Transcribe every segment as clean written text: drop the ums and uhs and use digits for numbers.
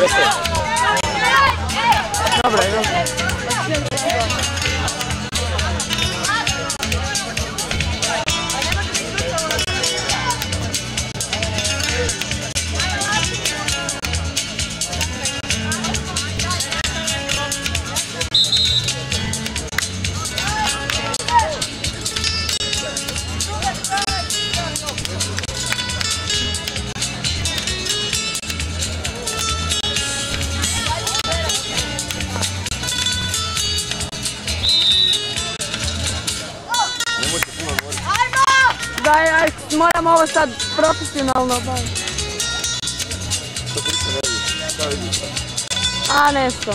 Dobra, dobra. Moram ovo sad profesionalno baviti. A, nešto.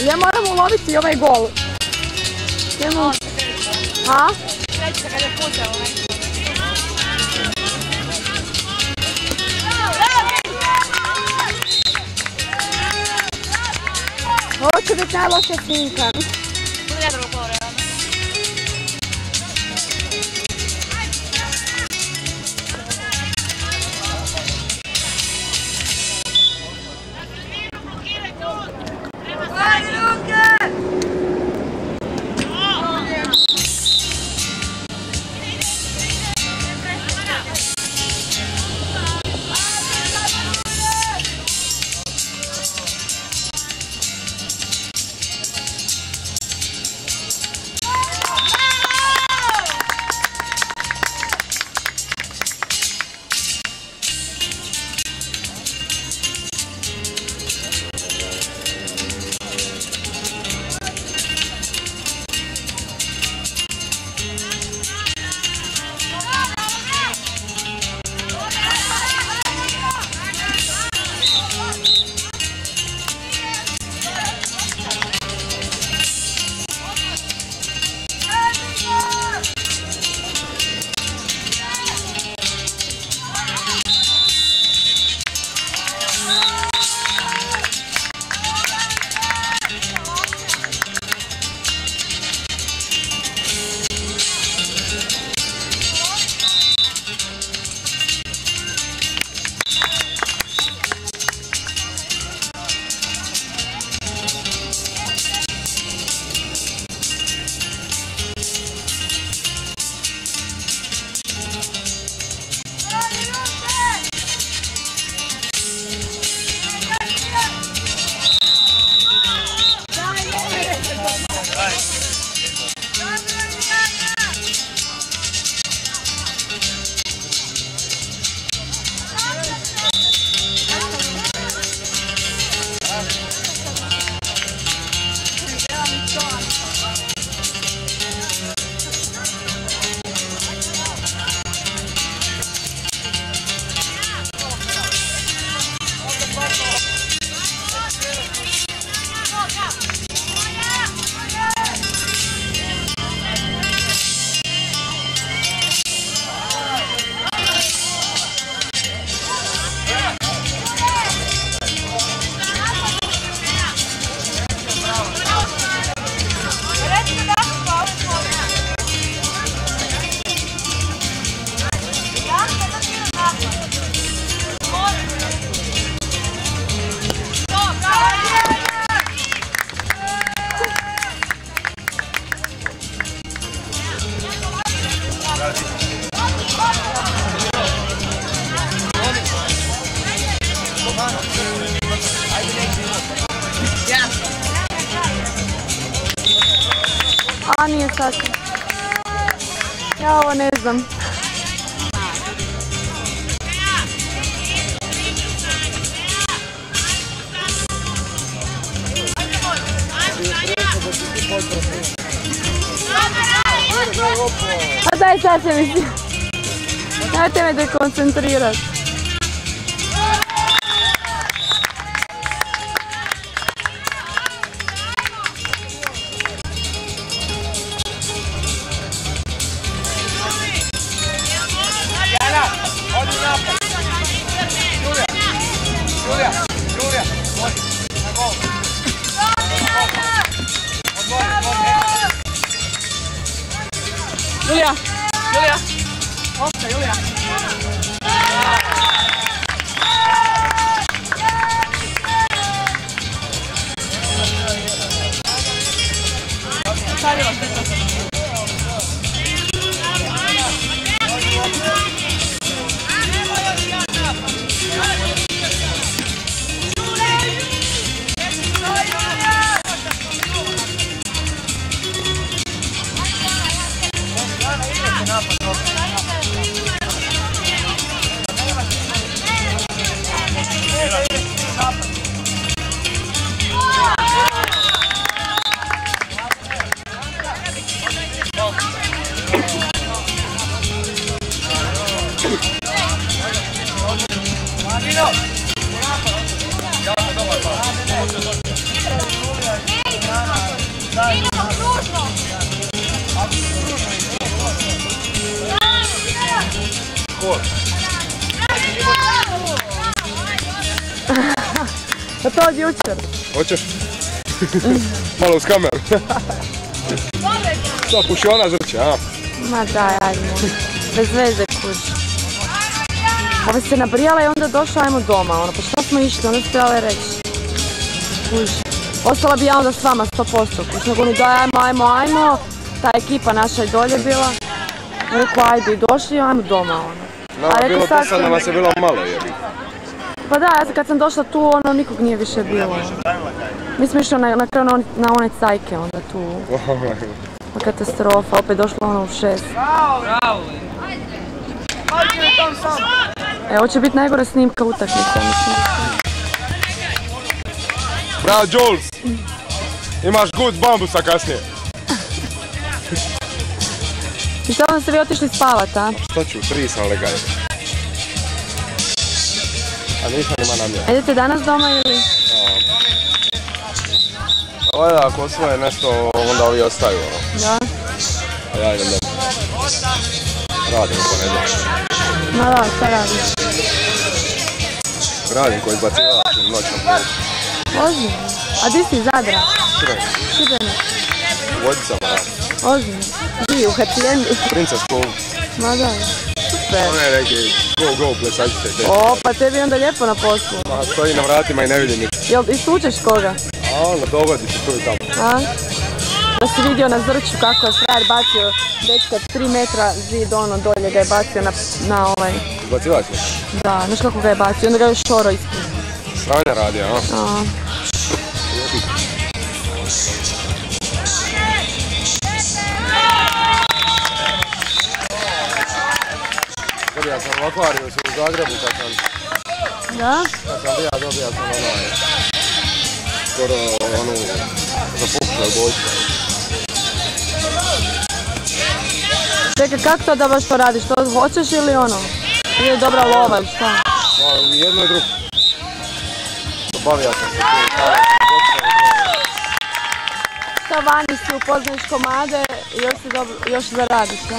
Ja moram uloviti ovaj gol. A? Ovo će biti najlošija snimka. tako. Ja ovo ne znam. Pa daj sad se mi... Dajte me dekoncentrirat. Julija! Julija! Osta, Julija! Stavila se to. Pa to od jučer. Hoćeš? Malo uz kameru. Što, puši ona zrće, a? Ma daj, ajmo. Bez veze kuži. Ova se nabrijala i onda došla, ajmo doma, ono, pa šta smo išli, onda ste trebali reći. Kuži. Ostala bi ja onda s vama 100%, kuži, nego oni daj, ajmo, ta ekipa naša je dolje bila. Rekao, ajde, i došli, ajmo doma, ono. Nama bilo dosadno, vas je bilo malo jebi. Pa da, ja kad sam došla tu, ono, nikog nije više bilo. Mi smo išli na kraju na one cajke onda tu. Katastrofa, opet došla ono u 6. Bravo! Evo će biti najgore snimka utakmice, mislim. Bravo, Jules! Imaš good bambusa kasnije. I šta onda ste vi otišli spavat, a? Šta ću, 3 sam legaj. A nisam ima namjera. Idete danas doma ili? Ovo je da ako osvoje nešto, onda ovi ostaju. Da. A ja idem doma. Radim u ponedjeljak. Ma da, šta radiš? Radim koji izbacivač u noćnom klubu. Ozbiljno. A di si iz Zadra? Šibenik. U Vodicama radim. Ozbiljno. Di, u Hacijendi. Princess School. Ma da, super. Ono je neki go, plesačice te. O, pa tebi onda lijepo na poslu. Ma, stoji na vratima i ne vidi ništa. Jel istučeš koga? A ono, dogodi se tu i tamo. A? Da si vidio na Zrću kako je frajer bacio dečka 3 metra zid, ono dolje ga je bacio na ovaj... Izbacivač je? Da, znaš kako ga je bacio, onda ga je još šoro ispred. Sravnja radi, a? A. Dobija sam u akvariju u Zagrebu kad sam... Da? Kad sam dobija sam onaj... Skoro onu... Zapukla bojska. Čekaj, kako to da baš to radiš? To hoćeš ili ono? Ili je dobra lova ili šta? Pa jedno i drugo. Bavio sam se tu. Šta vani si upoznaš komade i još zaradiš, da?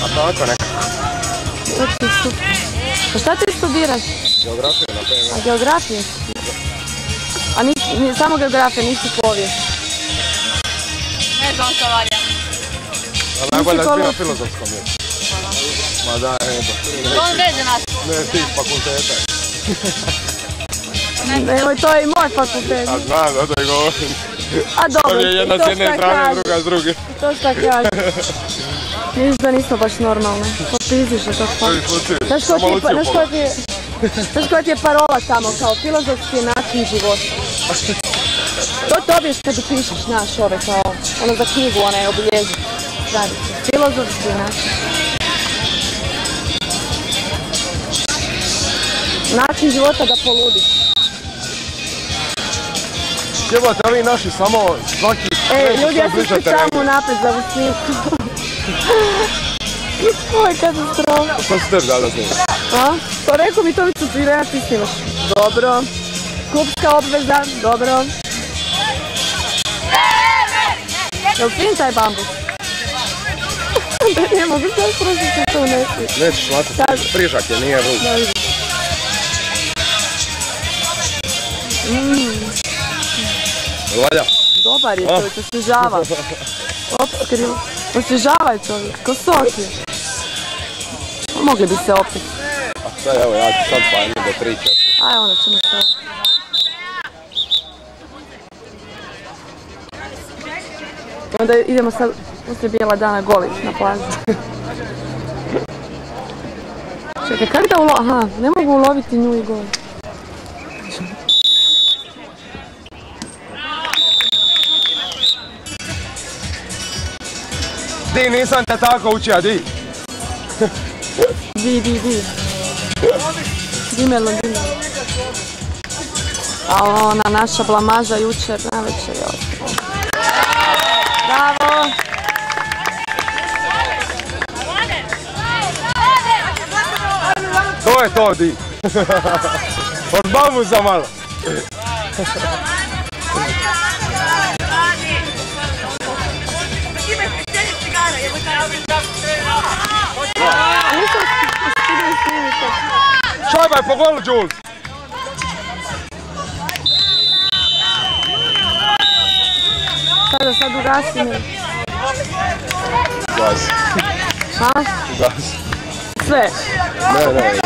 A tako nekako. To ti je super. Pa šta ti studiraš? Geografiju na PMS. A geografiju? A samo geografija, nisi povijest. Ne znam što valja. Ali najbolje da si na filozofskom je. Ma da, On veze nas. ne tih fakulteta. Evo, to je i moj fakultet. A znam, zato i govorim. A dobro, To je jedna s jedne strane, druga s druge. To šta kaže. Vidiš da nismo baš normalne. Popiziš je to fakultet. Znaš koja ti je parola tamo, kao filozofski način života? To dobiješ kad pišeš, znaš, ove kao, ono za knjigu, onaj obilježit. Filozofski način. Način života da poludiš. Jebate, ovi naši samo svaki... Ljudi, ja se ispričavam unaprijed za ovu snimku. Ovo je katastrofa. Što si tebi dali da snimaš? Pa rekao mi Tomica, ti snimaš. Dobro. Klubska obveza, dobro. Jel fin taj bambus? Ne mogu sad proći se to unesi. Nećeš matiti, prižak je, nije vuk. Valja. Dobar je čovjek, osvježava. Opskrivo. Osvježava je čovjek, ko sok je. Mogli bi se opet. A sad evo, ja ću sad pajmi do 3-4. Aj, onda ćemo se opet. I onda idemo sad, poslije bijela dana goli na plažu. Čekaj, kako da aha, ne mogu uloviti nju i goli. Di, nisam te tako učio, di. Di. Dimelo. A ona naša blamaža jučer navečer je ostala. Bravo! To je to, di. Od bambusa malo. Šajbaj po golu, Jules! Sad ugasi me. Gasi. Ha? Gasi. Sve? Ne.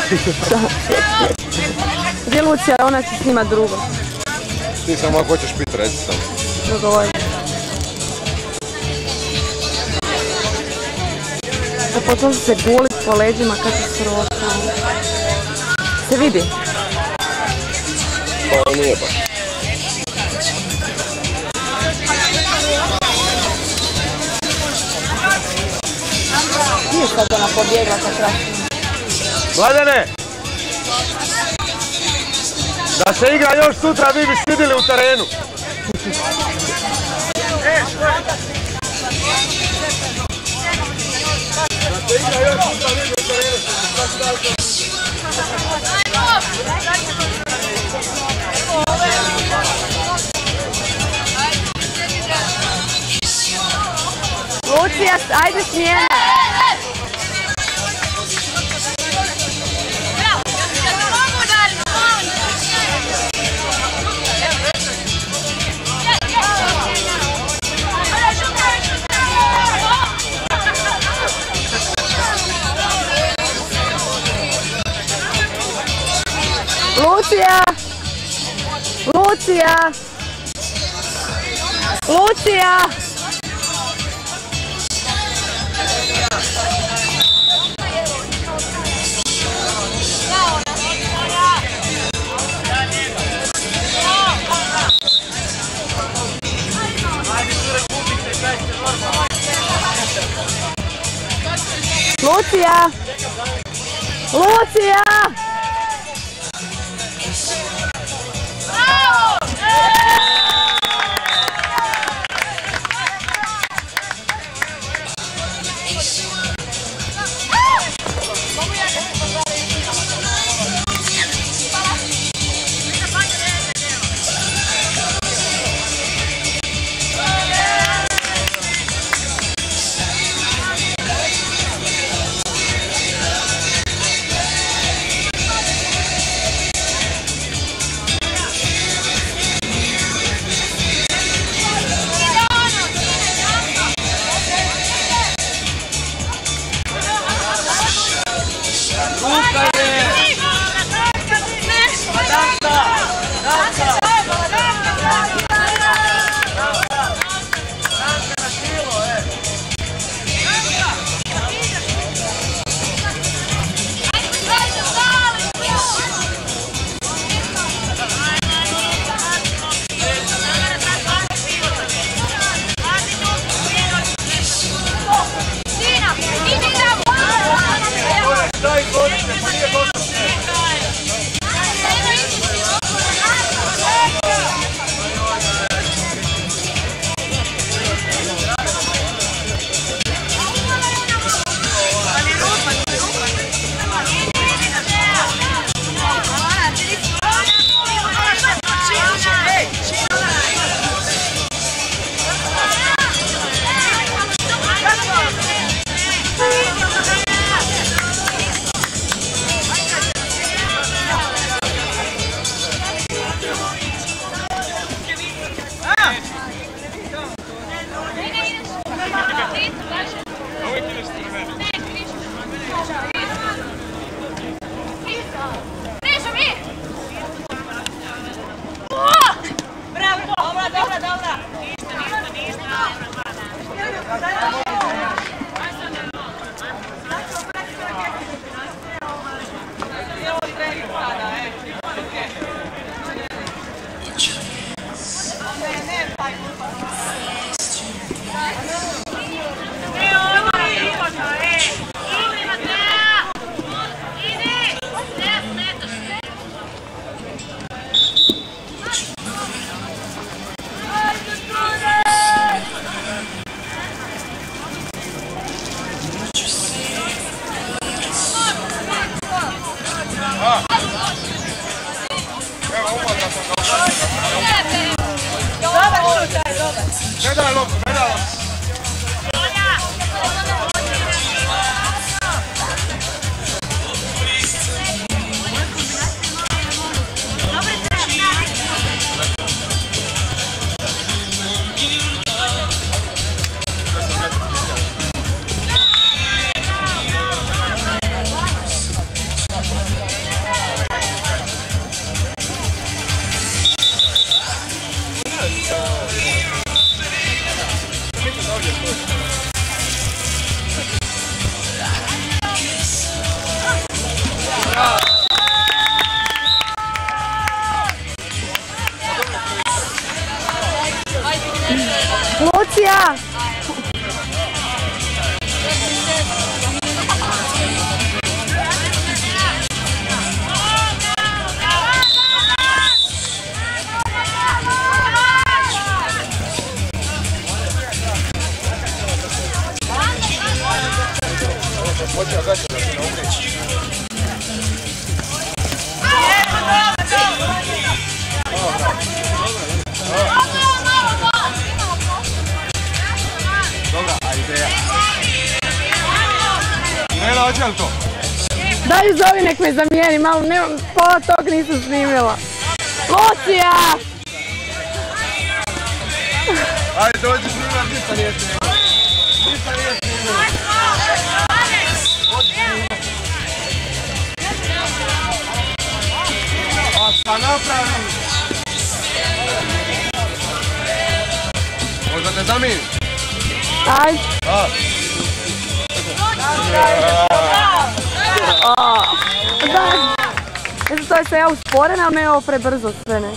Gdje Lucija, ona će snima drugo. Ti samo ako hoćeš pit, reci samo. Dogovori. A potom se guli po leđima kad se sroka. Se vidi? Pa nije baš. Nije sad ona pobjegla sa kraćima. Mladene! Da se igra još sutra, vi bi sidili u terenu. Lucija, ajde smijena! Lucija! Lucija! Lucija! Lucija! Lucija! Ajde zovi nek me zamijeni, malo nemam, pola tog nisam snimila. Lucija! Ajde, dođi snimam, ništa nije snimila. Ništa nije snimila. A šta napravim? Možda te zamijenim? Ajde. Mislim, to je se ja usporena, ali me je ovo prebrzo sve, ne?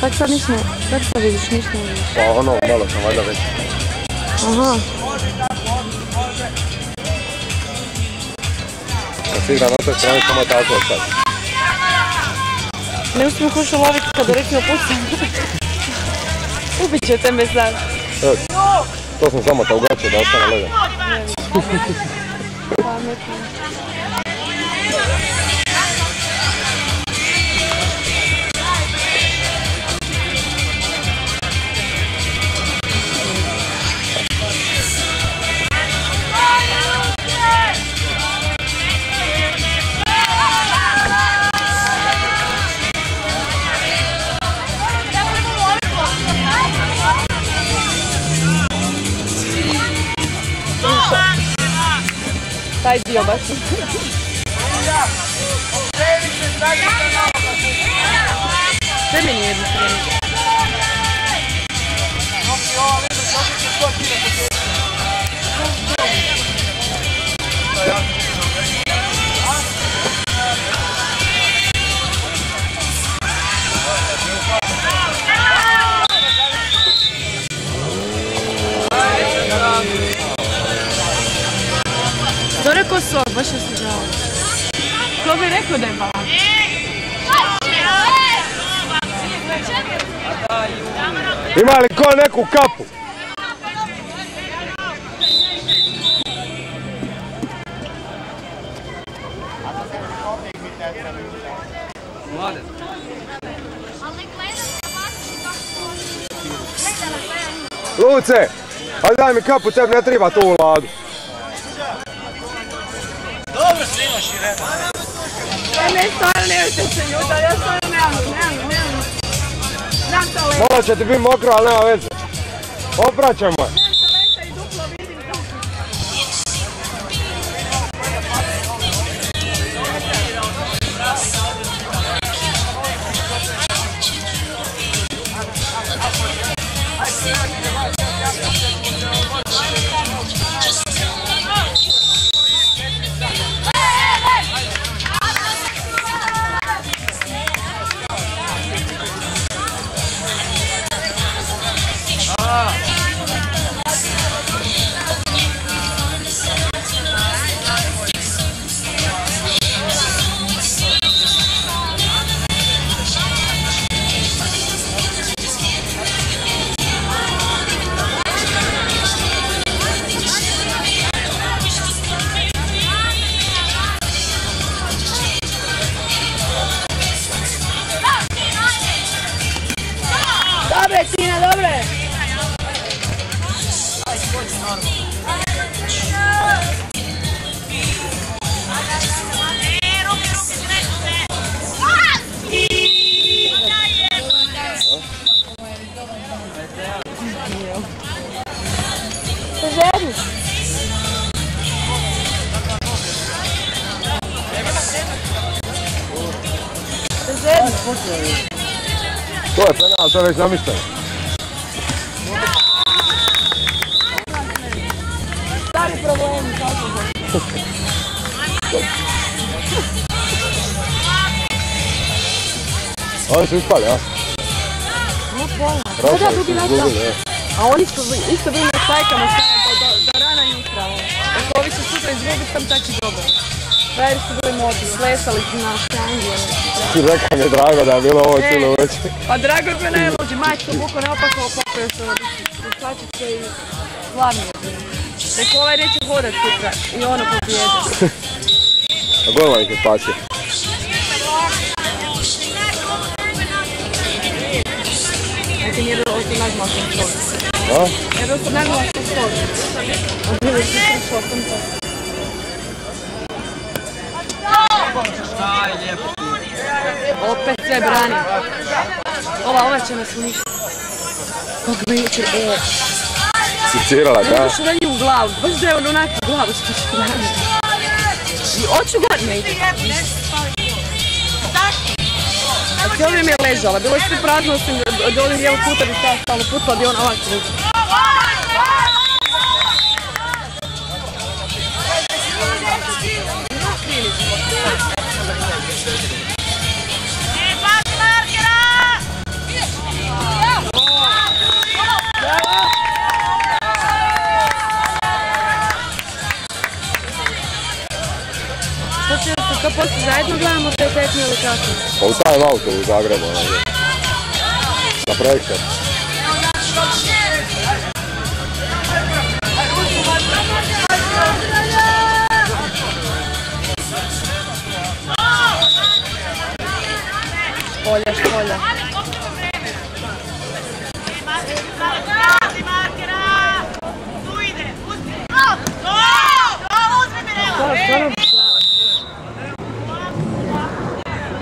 Tak sad ništa ne, tak sad vidiš, ništa ne vidiš. Pa ono, malo sam valjda već. Aha. Kad si igra na toj strani, samo tako sad. Ne uspijem kušu loviti kada rekli opustim. Ubit ćete me sad. To sam samo taugačio da ostane legan. Pametno. Taj dio baš. Sve mi nije jedno srednje. Zore ko sok, baš je sviđalo. Ko bi rekao da je balans? Ima li ko neku kapu? Luce, ajde daj mi kapu, tebi ne treba tu u ladu. Dobro snimaš Irena. Ne, stvarno nemojte se ljuta, ja stvarno nemam. Znam to lepo. Malo će ti biti mokro, ali nema veze. Opraćemo je. Znam se leta i duplo vidim to. Dobre, Tina, dobre! Želiš? To je penal, to je već namješteno. Stari problemi, kako bo? Oni su ispali, a? No pojma. Rosali su izgubili, je. A oni su isto bili na štajkama do rana jutra. Ako ovi su sutra izgubiti, tam tak i dobro. Frajeri su bili modni, slesali su na štangi. Ti rekao mi je drago da je bilo ovo cijelo večer. Pa drago je najluđi, majčko buko neopako opakuje se slačice i glavni je bilo. Neko ovaj neće hodat sutra i ono pobjede. A golova ih je spasio. Znači nije bilo osim nagmao sam stol. A? Nije bilo sam nagmao sam stol. A bilo si prišao sam to. Aj, lijepo. Opet sve brani. Ova će nas uništiti. Kako mi jučer, Secirala, ne da? možeš da nju u glavu, baš da je on onak u glavu što će brani. I očigledno ide. A cijelo vrijeme je ležala, bilo je sve prazno, osim od ovih lijevog puta bi stala stalno putla, bi on ovak ležao. Što poslije zajedno gledamo te tekme ili kako? Pa u time auto u Zagrebu, na projektor. Špolja.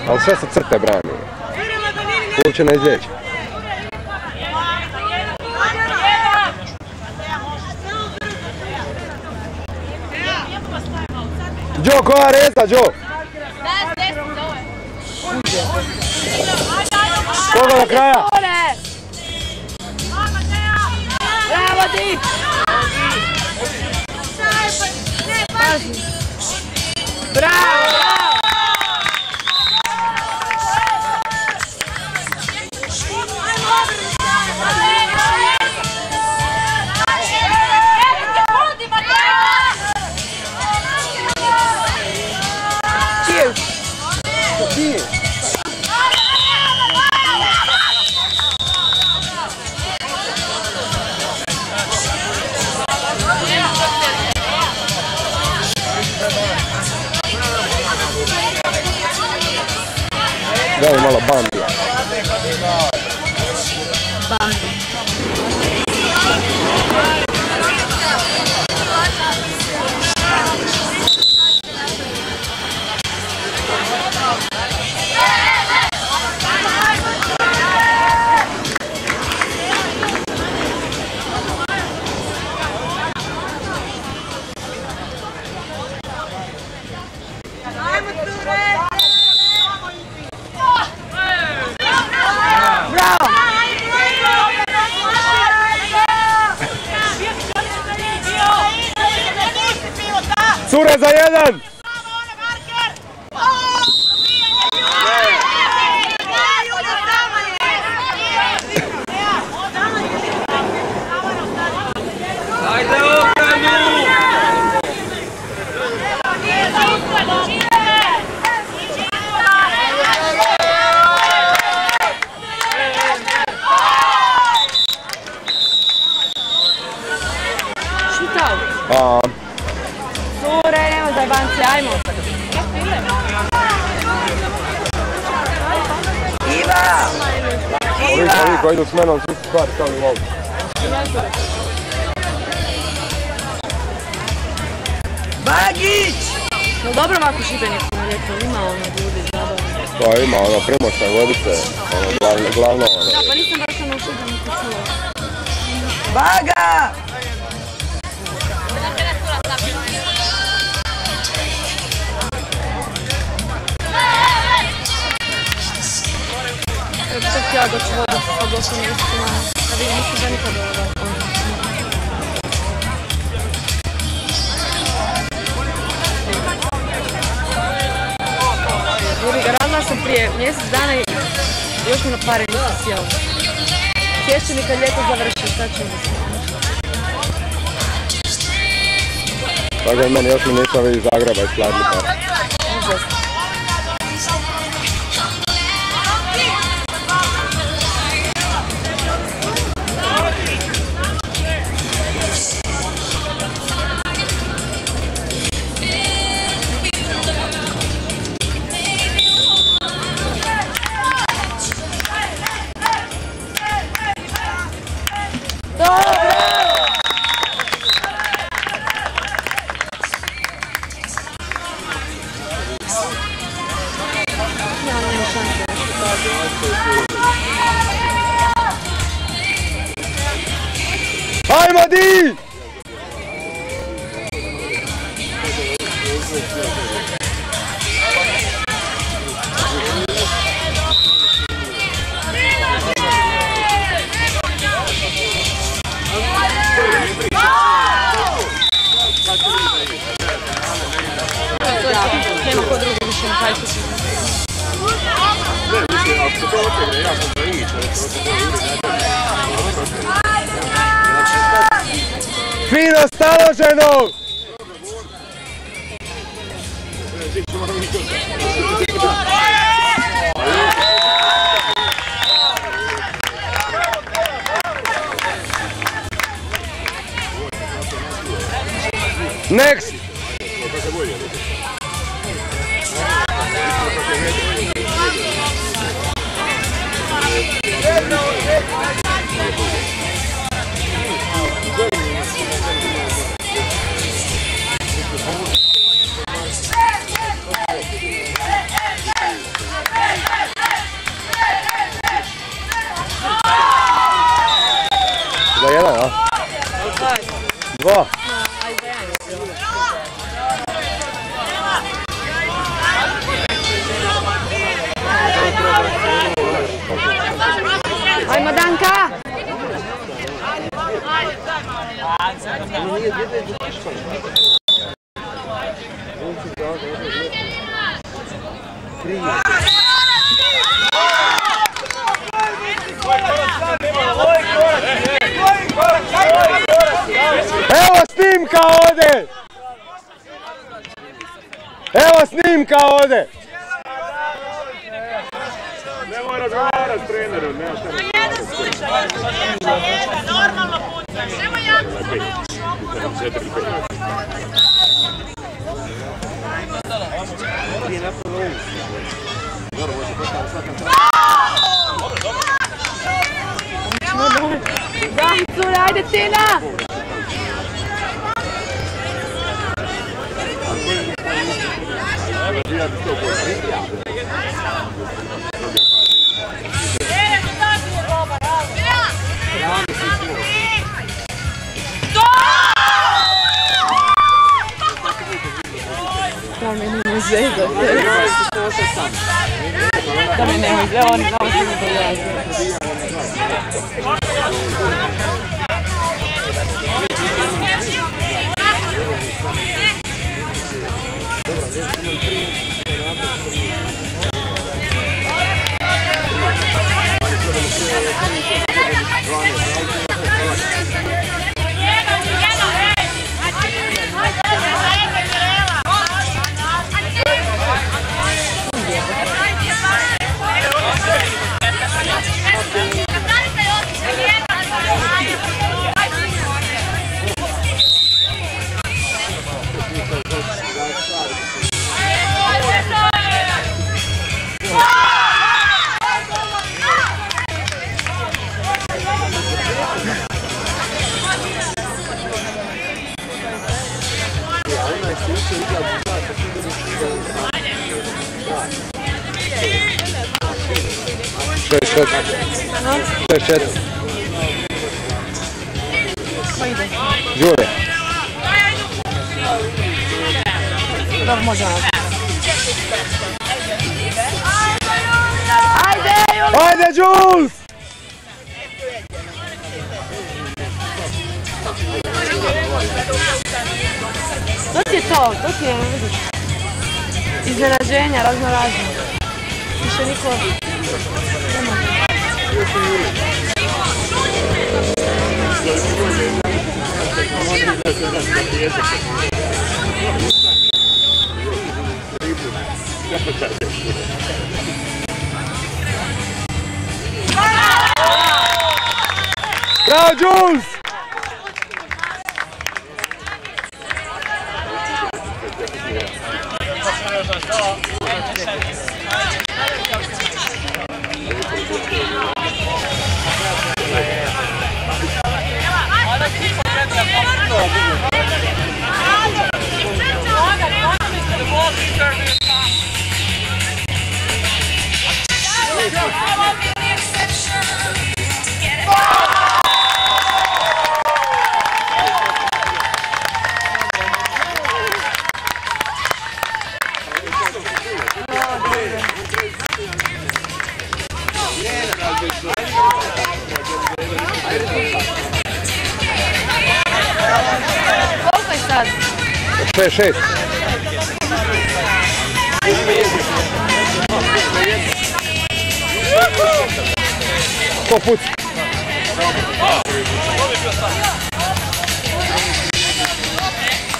Ali sve se crte brani. Uopće ne izliječi. Đo, koja reza, Đo? Koga na kraja? Bravo ti! Bravo! Daj malo Bambija. Cure za jedan! Ajde obranu! Šutao! Cure, nema zajbanci, ajmo! Ovi koji idu s menom, svi su stvari kao i mogu. Bagić! No dobro ovako šibeni smo ljeto, ima ono ljudi zabavno. To ima ono Primošne Vodice, ono glavno ono. Da, pa nisam baš ono šibeni čula. Baga! Sad htjela doći vodu, sad došla mjestima, da vidim, mislim da nikad ovo. Radila sam prije mjesec dana i još mi na pare nisam sjela. Sješće mi kad ljeto završi, šta ću mi sjela. Tako je meni, još mi nisam vidi Zagreba i Skladni par. Užasno. Radi! Nema ko drugi više na hajku. Fino staloženo! Next! Za jedan, a? Dva. Ajmo Danka! Evo snimka ovdje! Evo snimka ovdje! Nemoj razgovarati s trenerom, nema šta razgovarati. Normalno pucaš, nema jako ne u šoku. Daj, cure, ajde Tina! Da me ne zezate. Da me ne zezate, oni znamo što mi dolaze. Četiri. Đure. Dobro, može nas. Ajde, Jules! Ajde, Jules! To ti je to, vidiš. Iznenađenja, razno razno. Više niko... Bravo, Jules! Koliko je sad? 5-6. Ko puci?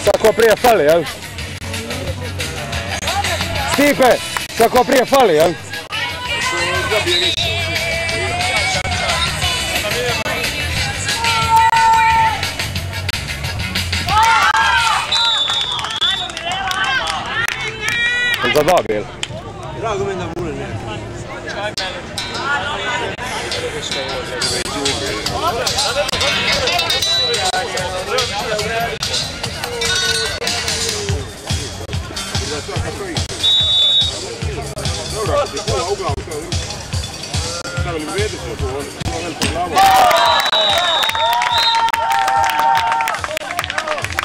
Tako prije fali, jel? Stipe, tako prije fali, jel? Za dva bijel. Drago mi da bude ne.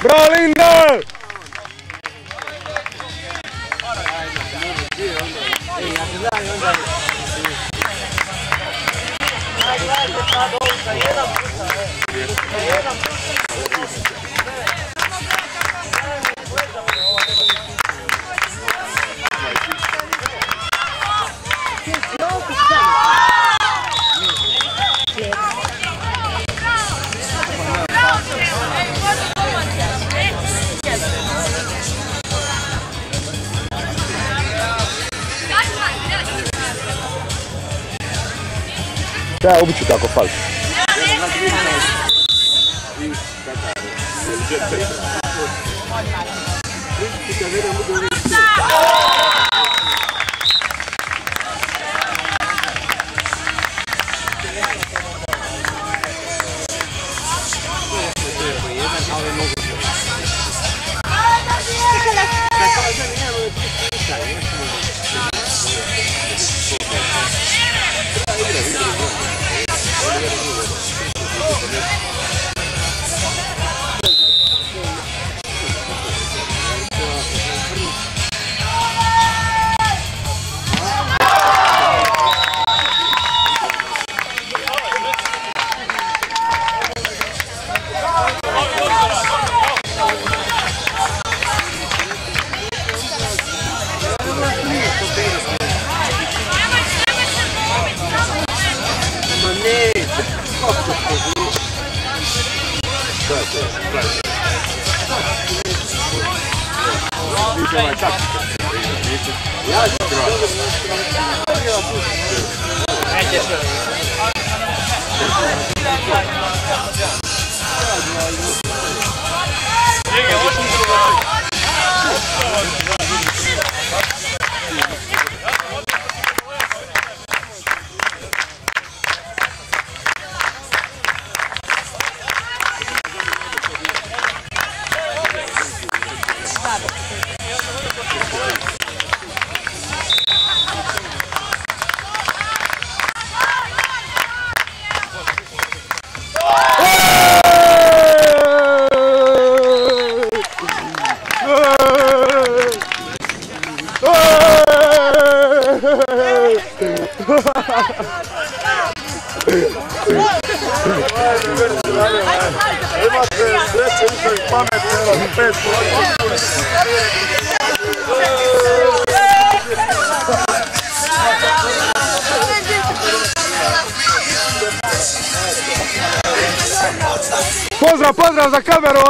Bravo Linda! Ja obično tako fali. Pozdrav za kameru!